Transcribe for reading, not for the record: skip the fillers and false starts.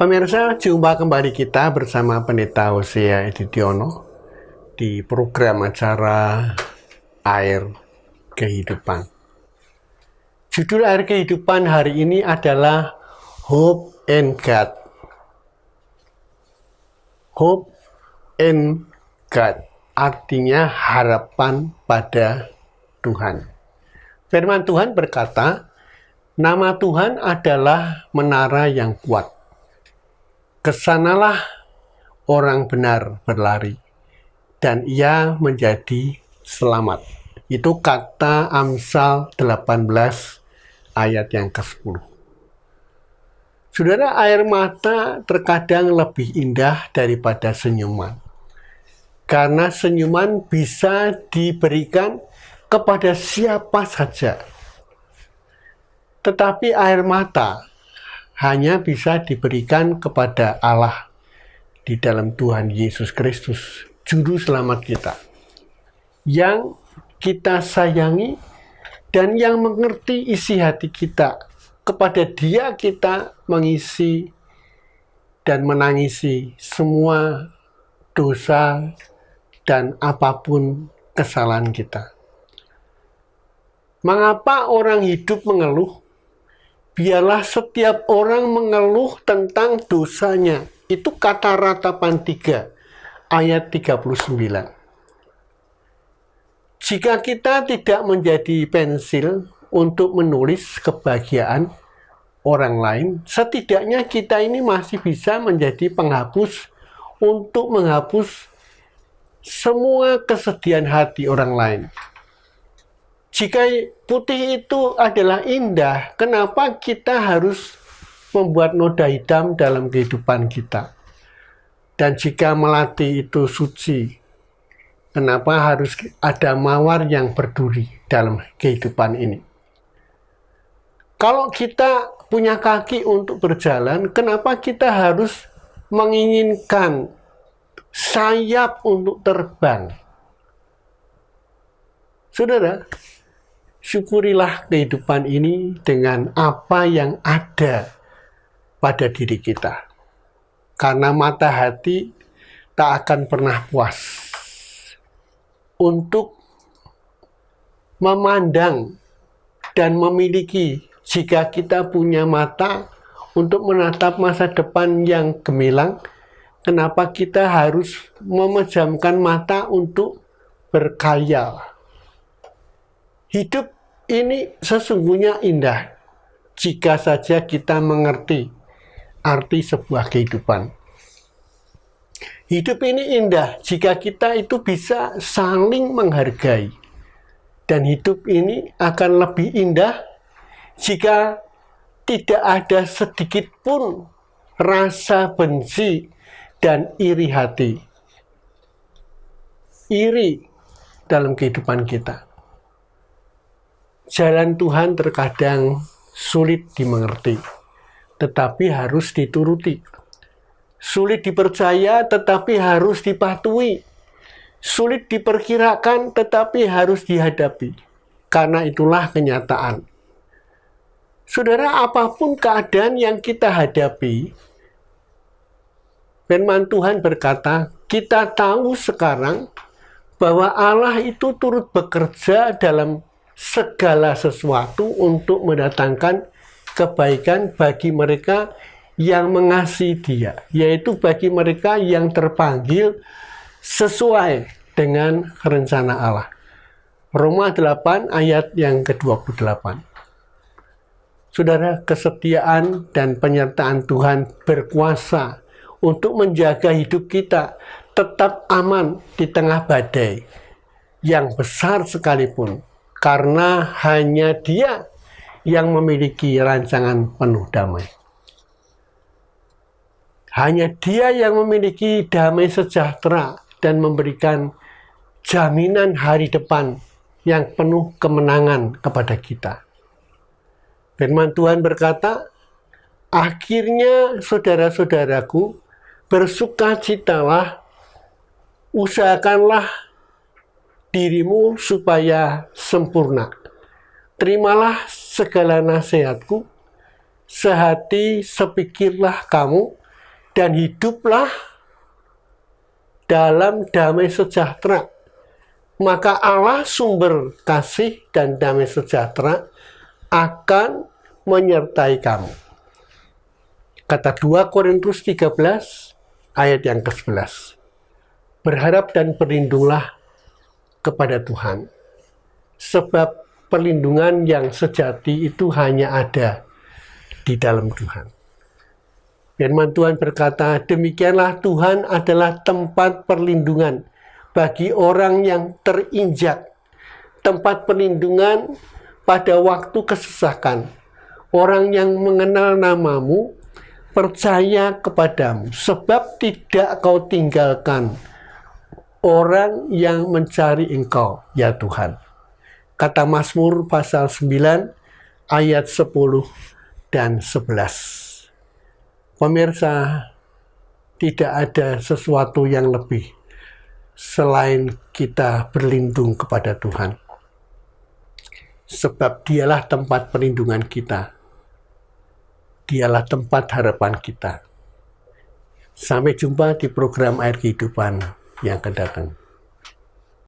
Pemirsa, jumpa kembali kita bersama Pendeta Hosea Edidiono di program acara Air Kehidupan. Judul Air Kehidupan hari ini adalah Hope in God. Hope in God artinya harapan pada Tuhan. Firman Tuhan berkata, nama Tuhan adalah menara yang kuat. Kesanalah orang benar berlari, dan ia menjadi selamat. Itu kata Amsal 18 ayat yang ke-10. Saudara, air mata terkadang lebih indah daripada senyuman. Karena senyuman bisa diberikan kepada siapa saja. Tetapi air mata hanya bisa diberikan kepada Allah di dalam Tuhan Yesus Kristus, Juru Selamat kita, yang kita sayangi dan yang mengerti isi hati kita. Kepada Dia kita mengisi dan menangisi semua dosa dan apapun kesalahan kita. Mengapa orang hidup mengeluh? Biarlah setiap orang mengeluh tentang dosanya. Itu kata Ratapan 3 ayat 39. Jika kita tidak menjadi pensil untuk menulis kebahagiaan orang lain, setidaknya kita ini masih bisa menjadi penghapus untuk menghapus semua kesedihan hati orang lain. Jika putih itu adalah indah, kenapa kita harus membuat noda hitam dalam kehidupan kita? Dan jika melati itu suci, kenapa harus ada mawar yang berduri dalam kehidupan ini? Kalau kita punya kaki untuk berjalan, kenapa kita harus menginginkan sayap untuk terbang? Saudara, syukurilah kehidupan ini dengan apa yang ada pada diri kita. Karena mata hati tak akan pernah puas untuk memandang dan memiliki. Jika kita punya mata untuk menatap masa depan yang gemilang, kenapa kita harus memejamkan mata untuk berkhayal? Hidup ini sesungguhnya indah jika saja kita mengerti arti sebuah kehidupan. Hidup ini indah jika kita itu bisa saling menghargai. Dan hidup ini akan lebih indah jika tidak ada sedikit pun rasa benci dan iri hati. Iri dalam kehidupan kita. Jalan Tuhan terkadang sulit dimengerti, tetapi harus dituruti. Sulit dipercaya, tetapi harus dipatuhi. Sulit diperkirakan, tetapi harus dihadapi. Karena itulah kenyataan. Saudara, apapun keadaan yang kita hadapi, firman Tuhan berkata, kita tahu sekarang bahwa Allah itu turut bekerja dalam segala sesuatu untuk mendatangkan kebaikan bagi mereka yang mengasihi Dia, yaitu bagi mereka yang terpanggil sesuai dengan rencana Allah. Roma 8 ayat yang ke-28. Saudara, kesetiaan dan penyertaan Tuhan berkuasa untuk menjaga hidup kita tetap aman di tengah badai yang besar sekalipun. Karena hanya Dia yang memiliki rancangan penuh damai. Hanya Dia yang memiliki damai sejahtera dan memberikan jaminan hari depan yang penuh kemenangan kepada kita. Firman Tuhan berkata, akhirnya saudara-saudaraku, bersukacitalah, usahakanlah dirimu supaya sempurna. Terimalah segala nasihatku, sehati sepikirlah kamu, dan hiduplah dalam damai sejahtera. Maka Allah sumber kasih dan damai sejahtera akan menyertai kamu. Kata 2 Korintus 13 ayat yang ke-11. Berharap dan berlindunglah kepada Tuhan. Sebab perlindungan yang sejati itu hanya ada di dalam Tuhan. Firman Tuhan berkata, demikianlah Tuhan adalah tempat perlindungan bagi orang yang terinjak. Tempat perlindungan pada waktu kesesakan. Orang yang mengenal namamu percaya kepadamu, sebab tidak kau tinggalkan orang yang mencari engkau, ya Tuhan. Kata Mazmur pasal 9 ayat 10 dan 11. Pemirsa, tidak ada sesuatu yang lebih selain kita berlindung kepada Tuhan. Sebab dialah tempat perlindungan kita. Dialah tempat harapan kita. Sampai jumpa di program Air Kehidupan yang akan datang.